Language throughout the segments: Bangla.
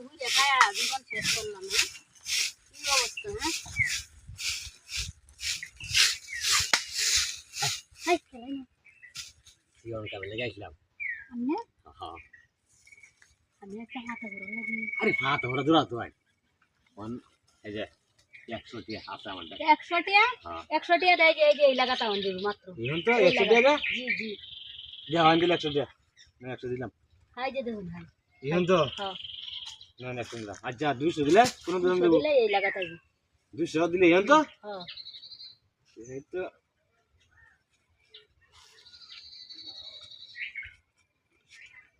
বুঝে খায়া জীবন শেষ করলাম না কি অবস্থা হ্যাঁ খেলাই না জীবন কামে লাগাইছিলাম আমি হ্যাঁ আমি একটা হাতে ধরে লাগি আরে হাত ওরা দূরা তো আই কোন এই যে 100 টি হাত আমার 100 টাকা 100 টাকা দেয় যে এই যে এই লাগাটা অন দিব মাত্র এখন তো 100 টাকা জি জি যা আন দিলে 100 টাকা না 100 দিলাম হাই যে দেখুন ভাই এখন তো হ্যাঁ না না 100 দিলাম আচ্ছা 200 দিলে কোন দিন দেব দিলে এই লাগাটা 200 দিলে এখন তো হ্যাঁ এই তো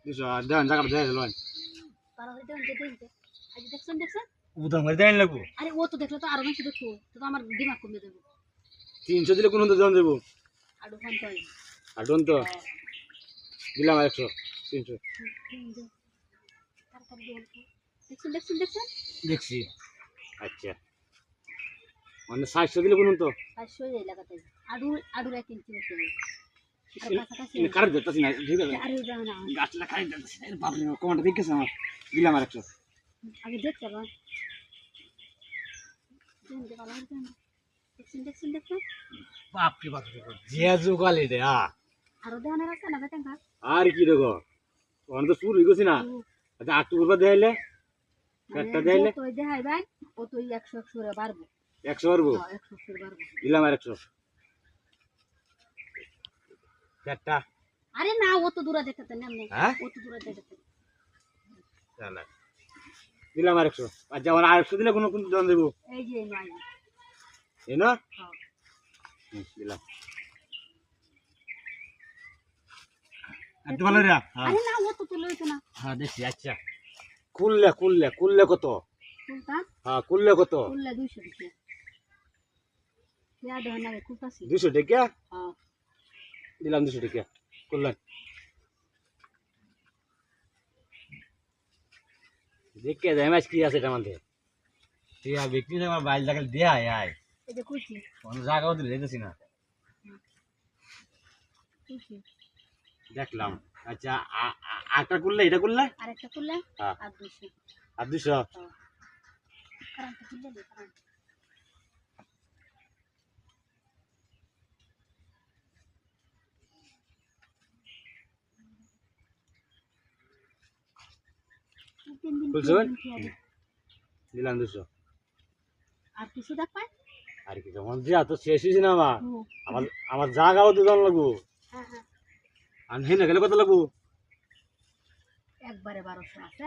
200 দেন জায়গা দেয় লন তারা হইতে হইতে আজ দেখছেন উদা মারি দেন লাগবো আরে ও তো দেখলে তো আরো বেশি দেখো তো আমার দিমাগ কমে দেবো 300 দিলে কোন দিন দেব আরো ফোন করি আর দন তো দিলাম 100 300 দেখছেন দেখছি আচ্ছা মানে 700 দিলে কোন তো 500 এই লাগাতে আড়ু রাখতে হচ্ছে আর কাছাকাছি ইনি কার দিতেছি না ঠিক আছে আরে দাও না গাছটা খাই দিতেছি এর বাপ রে কমাটা দেখেছ আমার দিলাম 100 আগে দেখতে বা দেখছেন বাপ রে বাপ জিয়া জোগালে রে আরো দেওয়ানো আছে না বেতন কাজ আর কি দেখো ওখানে তো শুরু হয়ে গেছি না আচ্ছা আটটু করবা দেখাইলে একটা দেখাইলে তো দেখাই ভাই ও তো 100 রে বাড়বো 100 পারবো 100 রে বাড়বো দিলাম 100 চারটা আরে না ও তো দূরে দেখতে না আমি হ্যাঁ ও তো দূরে দেখতে চলে দিলাম 100 আচ্ছা আমার 100 দিলে কোন কোন দাম দেব এই যে নাই এই না হ্যাঁ দিলাম আর ভালো রে আরে না ও তো তুলে হইতো না হ্যাঁ দেখছি আচ্ছা কুললে কত কুলতা হ্যাঁ কুললে কত কুললে 200 টাকা ইয়া দেন না কুলতাছি 200 টাকা হ্যাঁ দিলাম 200 টাকা কুললেন দেখে যাই মাছ কি আছে এটার মধ্যে তুই আর বিক্রি আমার বাইল দেখাল দেয়া আয় এই যে কুলছি কোনো জায়গাও দিলে যেতেছি না কুলছি দেখলাম আচ্ছা আটা করলে এটা করলে আরেকটা কুললে হ্যাঁ আর 200 আর 200 কারণটা কুললে দে কারণ বুঝছেন দিলাম 200 আর কিছু দেখ পাই আর কি যেমন দিয়া তো শেষ হয়েছে না আমার আমার জায়গাও তো জান লাগবো হ্যাঁ হ্যাঁ আর হেনে গেলে কত লাগবো একবারে 1200 আছে